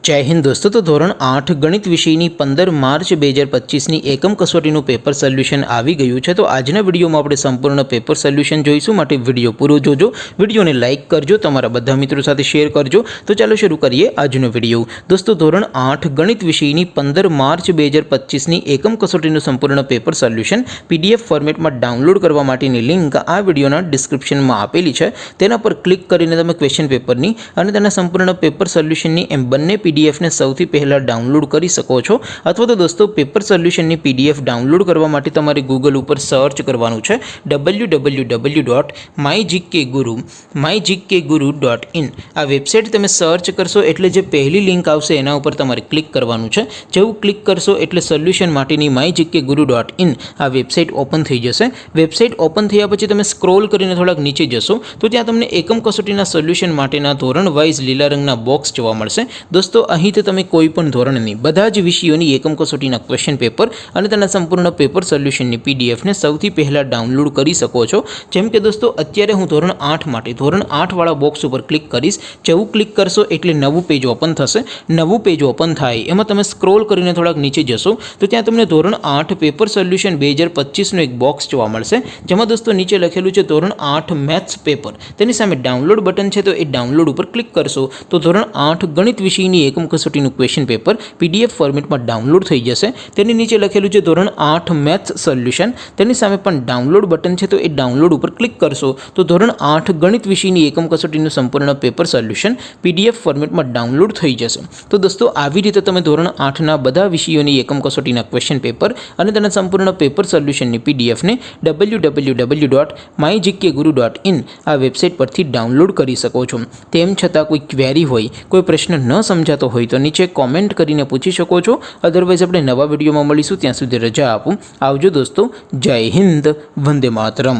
जय हिंद दोस्तों। तो धोरण 8 गणित विषयની 15 માર્ચ 2025ની એકમ કસોટીનું પેપર સોલ્યુશન આવી ગયું છે। તો આજના વિડીયોમાં આપણે સંપૂર્ણ પેપર સોલ્યુશન જોઈશું, માટે વિડીયો પૂરો જોજો, વિડીયોને લાઇક કરજો, તમારા બધા મિત્રો સાથે શેર કરજો। તો ચાલો શરૂ કરીએ આજનો વિડીયો। દોસ્તો ધોરણ 8 ગણિત વિષયની 15 માર્ચ 2025ની એકમ કસોટીનું સંપૂર્ણ પેપર સોલ્યુશન પીડીએફ ફોર્મેટમાં ડાઉનલોડ કરવા માટેની લિંક આ વિડીયોના ડિસ્ક્રિપ્શનમાં આપેલી છે। તેના પર ક્લિક કરીને તમે ક્વેશ્ચન પેપરની અને તેના સંપૂર્ણ પેપર સોલ્યુશનની એમ બંને पीडीएफ ने સૌથી પહેલા ડાઉનલોડ કરી શકો છો। અથવા તો દોસ્તો પેપર સોલ્યુશનની પીડીએફ ડાઉનલોડ કરવા માટે તમારે ગૂગલ ઉપર સર્ચ કરવાનું છે www.mygkguru.in। આ વેબસાઇટ તમે સર્ચ કરશો એટલે જે પહેલી લિંક આવશે એના ઉપર તમારે ક્લિક કરવાનું છે। જેવું ક્લિક કરશો એટલે સોલ્યુશન માટેની mygkguru.in આ વેબસાઇટ ઓપન થઈ જશે। વેબસાઇટ ઓપન થયા પછી તમે સ્ક્રોલ કરીને થોડાક નીચે જશો તો ત્યાં તમને એકમ કસોટીના સોલ્યુશન માટેના ધોરણ વાઇઝ લીલા રંગના બોક્સ જોવા મળશે। दोस्तों अहीं तो तमे कोईपण धोरणनी बधा ज विषयोनी एकम कसोटीना क्वेश्चन पेपर अने तेना संपूर्ण पेपर सोल्यूशननी पीडीएफ ने सौथी पहला डाउनलॉड करी सको छो। जेम के दोस्तों अत्यारे हूँ धोरण 8 माटे धोरण 8 वाळा बॉक्स पर क्लिक करीश। जेवुं क्लिक करशो एटले नवुं पेज ओपन थशे। नवुं पेज ओपन थाय एमां तमे स्क्रोल करीने थोड़ाक नीचे जशो तो त्यां तमने धोरण 8 पेपर सोल्यूशन 2025 नो एक बॉक्स जोवा मळशे। जेमां दोस्तों नीचे लखेलुं छे धोरण 8 मैथ्स पेपर, तेनी सामे डाउनलॉड बटन छे तो ए डाउनलॉड पर क्लिक करशो तो धोरण 8 गणित विषयनी एकम कसोटीનું क्वेश्चन पेपर पीडीएफ फॉर्मेटમાં ડાઉનલોડ થઈ જશે। તેની નીચે લખેલું છે ધોરણ 8 મેથ્સ સોલ્યુશન, તેની સામે પણ ડાઉનલોડ બટન છે તો એ ડાઉનલોડ ઉપર ક્લિક કરશો તો ધોરણ 8 ગણિત વિષયની એકમ કસોટીનું સંપૂર્ણ પેપર સોલ્યુશન પીડીએફ ફોર્મેટમાં ડાઉનલોડ થઈ જશે। તો દોસ્તો આવી રીતે તમે ધોરણ 8 ના બધા વિષયોની એકમ કસોટીના ક્વેશ્ચન પેપર અને તેના સંપૂર્ણ પેપર સોલ્યુશનની પીડીએફ ને www.mygkguru.in આ વેબસાઇટ પરથી ડાઉનલોડ કરી શકો છો। તેમ છતાં કોઈ ક્વેરી હોય, કોઈ પ્રશ્ન ન સમજાતો હોય तो नीचे कॉमेंट करीने पूछी शको छो। अदरवाइज अपने नवा विडियो में मळीशुं, त्यां सुधी रजा आपो। आवजो दोस्तों। जय हिंद, वंदे मातरम।